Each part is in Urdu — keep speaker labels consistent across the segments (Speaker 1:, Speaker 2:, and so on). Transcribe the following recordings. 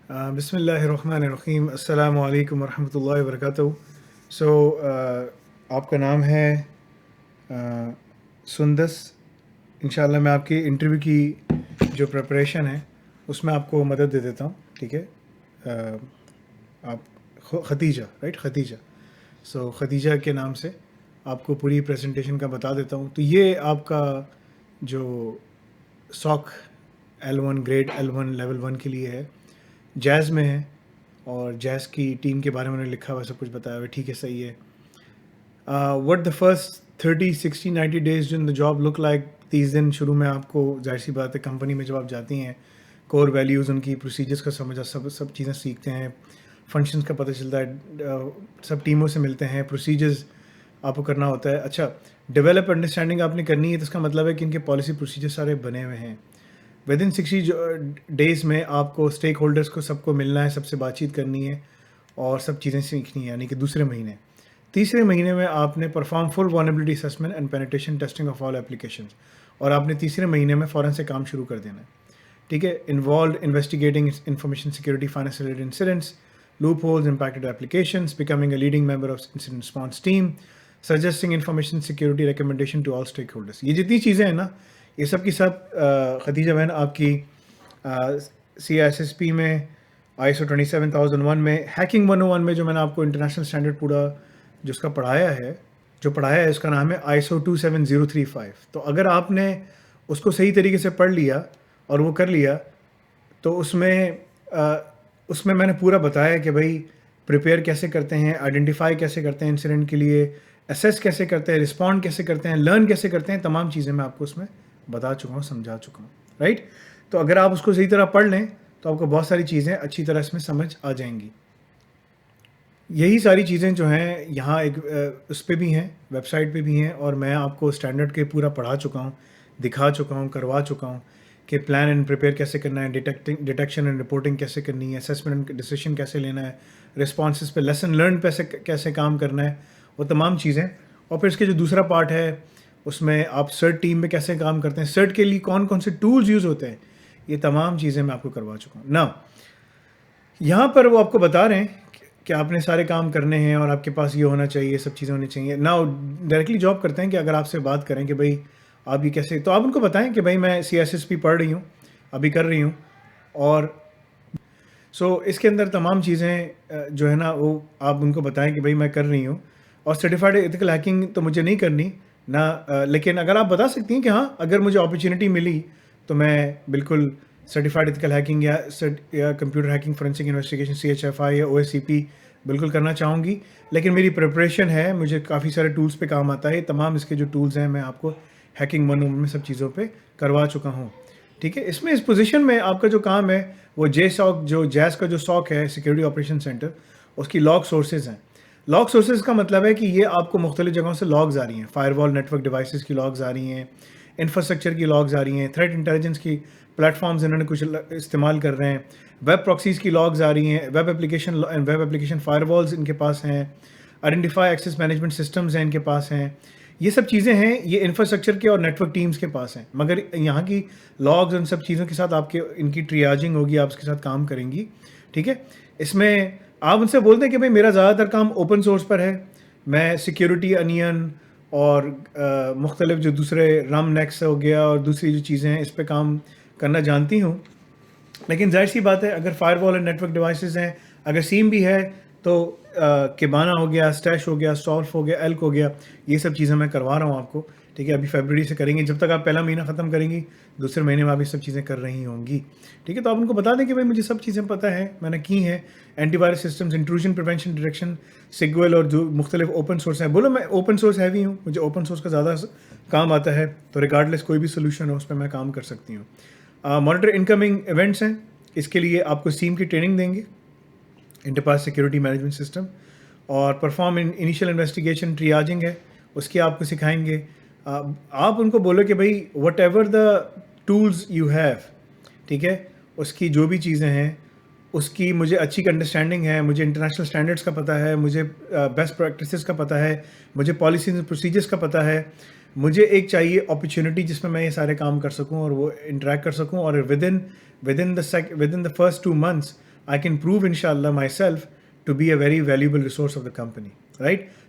Speaker 1: بسم اللہ الرحمن الرحیم. السلام علیکم ورحمۃ اللہ وبرکاتہ. سو آپ کا نام ہے سندس. انشاءاللہ میں آپ کی انٹرویو کی جو پریپریشن ہے اس میں آپ کو مدد دے دیتا ہوں. ٹھیک ہے. آپ ختیجہ رائٹ؟ ختیجہ. سو ختیجہ کے نام سے آپ کو پوری پریزنٹیشن کا بتا دیتا ہوں. تو یہ آپ کا جو ساک L1 گریڈ L1 لیول 1 کے لیے ہے، جیز میں ہے، اور جیز کی ٹیم کے بارے میں نے لکھا ہوا سب کچھ بتایا ہوا. ٹھیک ہے، صحیح ہے. What the first 30 60 90 days in the job look like. 30 دن شروع میں آپ کو ظاہر سی بات ہے کمپنی میں جب آپ جاتی ہیں کور ویلیوز ان کی پروسیجرس کا سمجھا سب چیزیں سیکھتے ہیں، فنکشنز کا پتہ چلتا ہے، سب ٹیموں سے ملتے ہیں، پروسیجرز آپ کو کرنا ہوتا ہے. اچھا، ڈیولپ انڈرسٹینڈنگ آپ نے کرنی ہے تو اس کا مطلب ہے کہ ان کے پالیسی پروسیجر سارے بنے ہوئے ہیں. ود ان 60 days میں آپ کو اسٹیک ہولڈرس کو سب کو ملنا ہے، سب سے بات چیت کرنی ہے اور سب چیزیں سیکھنی ہے. یعنی کہ دوسرے مہینے، تیسرے مہینے میں آپ نے perform full vulnerability assessment and penetration testing of all applications، اور آپ نے تیسرے مہینے میں فوراً سے کام شروع کر دینا ہے. ٹھیک ہے. Involved investigating information security finance related incidents, loopholes impacted applications, becoming a leading member of incident response team, suggesting information security recommendation to all stakeholders. یہ جتنی چیزیں ہیں نا، یہ سب کی سب ختیجہ بہن آپ کی CISSP میں، ISO 27001 میں، ہیکنگ 101 میں جو میں نے آپ کو انٹرنیشنل اسٹینڈرڈ پورا جو اس کا پڑھایا ہے اس کا نام ہے ISO 27035. تو اگر آپ نے اس کو صحیح طریقے سے پڑھ لیا اور وہ کر لیا تو اس میں نے پورا بتایا کہ بھائی پریپیئر کیسے کرتے ہیں، آئیڈینٹیفائی کیسے کرتے ہیں انسیڈنٹ کے لیے، اسیس کیسے کرتے ہیں، رسپونڈ کیسے کرتے ہیں، لرن کیسے کرتے ہیں. تمام چیزیں میں آپ کو اس میں بتا چکا ہوں، سمجھا چکا ہوں. رائٹ؟ تو اگر آپ اس کو صحیح طرح پڑھ لیں تو آپ کو بہت ساری چیزیں اچھی طرح اس میں سمجھ آ جائیں گی. یہی ساری چیزیں جو ہیں یہاں ایک اس پہ بھی ہیں، ویب سائٹ پہ بھی ہیں، اور میں آپ کو اسٹینڈرڈ کے پورا پڑھا چکا ہوں، دکھا چکا ہوں، کروا چکا ہوں کہ پلان اینڈ پریپیئر کیسے کرنا ہے، ڈیٹیکشن اینڈ رپورٹنگ کیسے کرنی ہے، اسیسمنٹ اینڈ ڈیسیشن کیسے لینا ہے، رسپانسز پہ لیسن لرن پہ کیسے کام کرنا ہے، وہ تمام چیزیں. اور پھر اس کے جو دوسرا پارٹ ہے اس میں آپ سرٹ ٹیم میں کیسے کام کرتے ہیں، سرٹ کے لیے کون کون سے ٹولز یوز ہوتے ہیں، یہ تمام چیزیں میں آپ کو کروا چکا ہوں. نا یہاں پر وہ آپ کو بتا رہے ہیں کہ آپ نے سارے کام کرنے ہیں اور آپ کے پاس یہ ہونا چاہیے، سب چیزیں ہونی چاہیے. نا ڈائریکٹلی جاب کرتے ہیں کہ اگر آپ سے بات کریں کہ بھائی آپ یہ کیسے، تو آپ ان کو بتائیں کہ بھائی میں CISSP پڑھ رہی ہوں، ابھی کر رہی ہوں. اور اس کے اندر تمام چیزیں جو ہے نا وہ آپ ان کو بتائیں کہ بھائی میں کر رہی ہوں. اور سرٹیفائڈ ایتھیکل ہیکنگ تو مجھے نہیں کرنی نا، لیکن اگر آپ بتا سکتی ہیں کہ ہاں اگر مجھے اپرچونیٹی ملی تو میں بالکل سرٹیفائڈ ایتھیکل ہیکنگ یا computer hacking forensic investigation CHFI یا OSCP بالکل کرنا چاہوں گی. لیکن میری پریپریشن ہے، مجھے کافی سارے ٹولز پہ کام آتا ہے. تمام اس کے جو ٹولز ہیں میں آپ کو ہیکنگ 101 میں سب چیزوں پہ کروا چکا ہوں. ٹھیک ہے. اس پوزیشن میں آپ کا جو کام ہے وہ جیز کا جو ساک ہے سیکورٹی آپریشن سینٹر، اس کی لاگ سورسز ہیں. لاگ سورسز کا مطلب ہے کہ یہ آپ کو مختلف جگہوں سے لاگز آ رہی ہیں. فائر وال نیٹ ورک ڈیوائسز کی لاگز آ رہی ہیں، انفراسٹرکچر کی لاگز آ رہی ہیں، تھریٹ انٹیلیجنس کی پلیٹ فارمز انہوں نے کچھ استعمال کر رہے ہیں، ویب پراکسیز کی لاگز آ رہی ہیں، ویب اپلیکیشن فائر والز ان کے پاس ہیں، آئیڈینٹیفائی ایکسیس مینجمنٹ سسٹمز ہیں ان کے پاس ہیں. یہ سب چیزیں ہیں، یہ انفراسٹرکچر کے اور نیٹ ورک ٹیمز کے پاس ہیں. مگر یہاں کی لاگز ان سب چیزوں کے ساتھ آپ کے ان کی ٹریاجنگ ہوگی، آپ اس کے ساتھ کام کریں گی. ٹھیک ہے. اس میں آپ ان سے بولتے ہیں کہ بھائی میرا زیادہ تر کام اوپن سورس پر ہے، میں سیکیورٹی انین اور مختلف جو دوسرے رم نیکس ہو گیا اور دوسری جو چیزیں ہیں اس پہ کام کرنا جانتی ہوں. لیکن ظاہر سی بات ہے اگر fire wall and net work devices ہیں، اگر سیم بھی ہے تو کیبانا ہو گیا، اسٹیش ہو گیا، سولف ہو گیا، ایلک ہو گیا، یہ سب چیزیں میں کروا رہا ہوں آپ کو. ٹھیک ہے. ابھی فیبرری سے کریں گے، جب تک آپ پہلا مہینہ ختم کریں گی دوسرے مہینے میں آپ یہ سب چیزیں کر رہی ہوں گی. ٹھیک ہے. تو آپ ان کو بتا دیں کہ بھائی مجھے سب چیزیں پتہ ہے، میں نے کی ہیں. Anti virus systems, intrusion prevention detection, سیگویل اور جو مختلف اوپن سورس ہیں. بولو میں اوپن سورس ہیوی ہوں، مجھے اوپن سورس کا زیادہ کام آتا ہے، تو ریگارڈلیس کوئی بھی سولوشن ہو اس پہ میں کام کر سکتی ہوں. مانیٹر انکمنگ ایونٹس ہیں، اس کے لیے آپ کو سیم کی ٹریننگ دیں گے، انٹرپرائز سیکورٹی مینجمنٹ سسٹم. اور پرفارم انیشیل انویسٹیگیشن ٹریاجنگ ہے، اس کی آپ کو سکھائیں گے. آپ ان کو بولو کہ بھائی what ever the tools you have, ٹھیک ہے، اس کی جو بھی چیزیں ہیں اس کی مجھے اچھی انڈرسٹینڈنگ ہے، مجھے انٹرنیشنل اسٹینڈرڈس کا پتہ ہے، مجھے بیسٹ پریکٹسز کا پتہ ہے، مجھے پالیسیز اینڈ پروسیجرس کا پتہ ہے. مجھے ایک چاہیے اپرچونیٹی جس میں یہ سارے کام کر سکوں اور وہ انٹریکٹ کر سکوں، اور with in the first 2 months I can prove inshallah myself to be a very valuable resource of the company, right?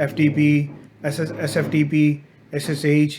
Speaker 1: FTP, SFTP, SSH,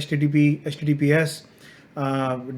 Speaker 1: HTTP, HTTPS,